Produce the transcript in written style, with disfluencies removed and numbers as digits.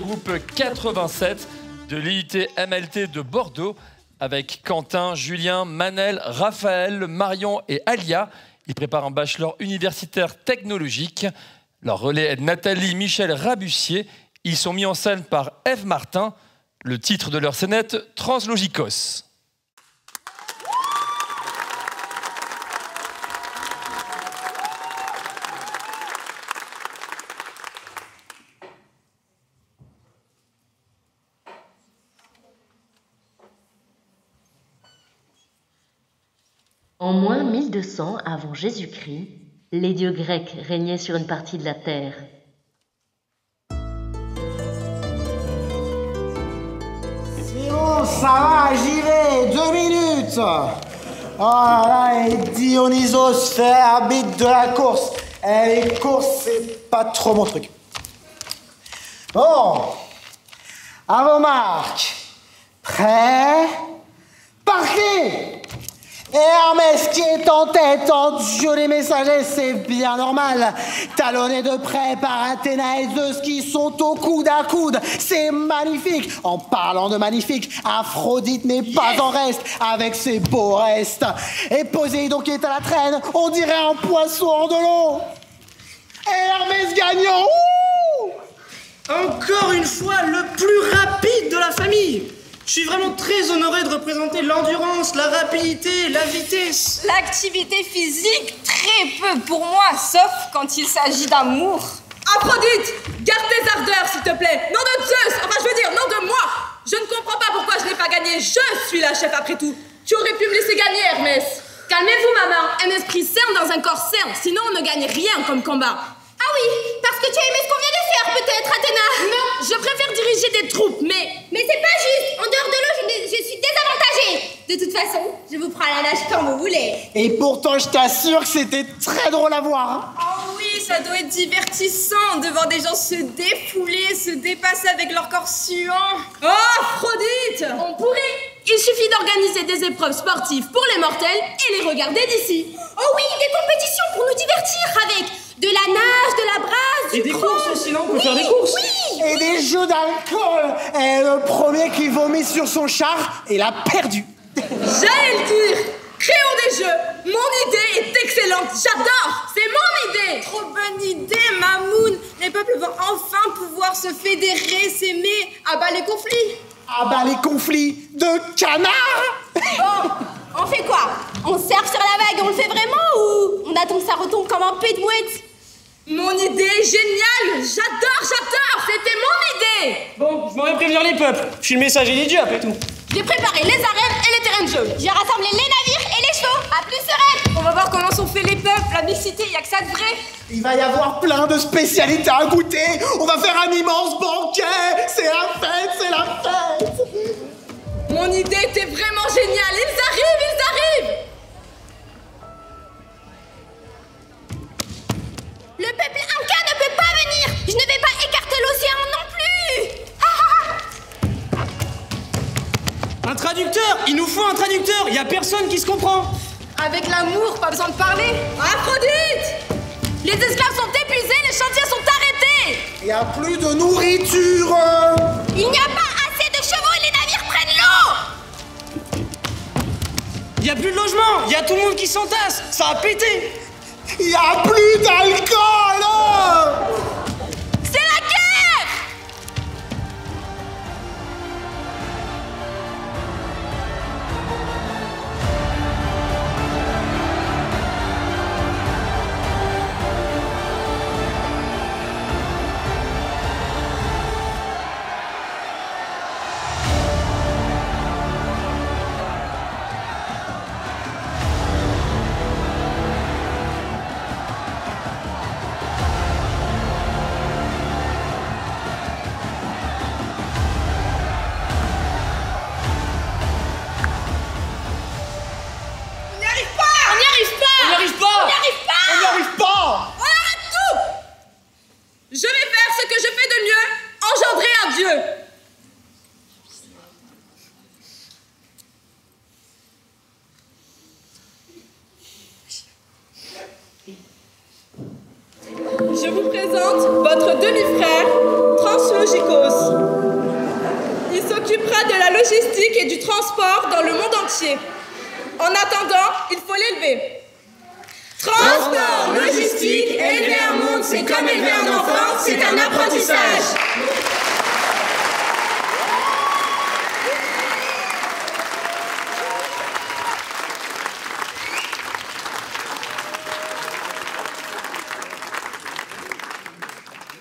Groupe 87 de l'IUT MLT de Bordeaux avec Quentin, Julien, Manel, Raphaël, Marion et Alia. Ils préparent un bachelor universitaire technologique. Leur relais est Nathalie, Michel Rabussier. Ils sont mis en scène par Ève Martin. Le titre de leur scénette, Translogikos. En moins 1200 avant Jésus-Christ, les dieux grecs régnaient sur une partie de la terre. C'est bon, ça va, j'y vais, 2 minutes. Oh là là, et Dionysos fait arbitre de la course. Les courses, c'est pas trop mon truc. Bon, à vos marques. Prêt? Partez! Et Hermès qui est en tête, en dieu les messagers, c'est bien normal. Talonné de près par Athéna et Zeus qui sont au coude à coude, c'est magnifique. En parlant de magnifique, Aphrodite n'est pas en reste avec ses beaux restes. Et Poséidon qui est à la traîne, on dirait un poisson hors de l'eau. Et Hermès gagnant, ouh! Encore une fois, le plus rapide de la famille. Je suis vraiment très honoré de représenter l'endurance, la rapidité, la vitesse. L'activité physique, très peu pour moi, sauf quand il s'agit d'amour. Aphrodite, garde tes ardeurs, s'il te plaît. Nom de Zeus, enfin je veux dire, nom de moi. Je ne comprends pas pourquoi je n'ai pas gagné. Je suis la chef après tout. Tu aurais pu me laisser gagner, Hermès. Calmez-vous, maman. Un esprit sain dans un corps sain, sinon on ne gagne rien comme combat. Ah oui, parce que tu as aimé ce qu'on vient de faire, peut-être, Athéna. Non, je préfère diriger des troupes, mais... Mais c'est pas juste. En dehors de l'eau, je suis désavantagée. De toute façon, je vous prends à la nage quand vous voulez. Et pourtant, je t'assure que c'était très drôle à voir. Oh oui, ça doit être divertissant de voir des gens se défouler, se dépasser avec leur corps suant. Oh, Aphrodite! On pourrait. Il suffit d'organiser des épreuves sportives pour les mortels et les regarder d'ici. Oh oui, des compétitions pour nous divertir avec de la nage, de la brasse, du Et des crawl. courses aussi, non? On peut faire des courses. Oui. Et des jeux d'alcool. Et le premier qui vomit sur son char, il a perdu. J'allais le dire. Créons des jeux. Mon idée est excellente. J'adore. C'est mon idée. Trop bonne idée, Mamoun. Les peuples vont enfin pouvoir se fédérer, s'aimer. Ah bah les conflits. Ah bah les conflits de canards. Bon, on fait quoi? On surfe sur la vague, on le fait vraiment ou on attend que ça retombe comme un pet de mouette? Mon idée est géniale. J'adore. C'était mon idée. Bon, je m'en vais prévenir les peuples. Je suis le messager des dieux après tout. J'ai préparé les arènes et les terrains de jeu. J'ai rassemblé les navires et les chevaux. À plus sereine. On va voir comment sont faits les peuples. La mixité, y a que ça de vrai. Il va y avoir plein de spécialités à goûter. On va faire un immense banquet. C'est la fête, c'est la fête. Mon idée était vraiment géniale. Ils arrivent. Le peuple Inca ne peut pas venir. Je ne vais pas écarter l'océan non plus. Un traducteur. Il nous faut un traducteur. Il y a personne qui se comprend. Avec l'amour, pas besoin de parler. Aphrodite! Les esclaves sont épuisés, les chantiers sont arrêtés. Il n'y a plus de nourriture. Il n'y a pas assez de chevaux et les navires prennent l'eau. Il y a plus de logement. Il y a tout le monde qui s'entasse. Ça a pété. Il n'y a plus d'alcool. C'est la guerre! logistique et du transport dans le monde entier. En attendant, il faut l'élever. Transport, logistique, élever un monde, c'est comme élever un enfant, c'est un apprentissage.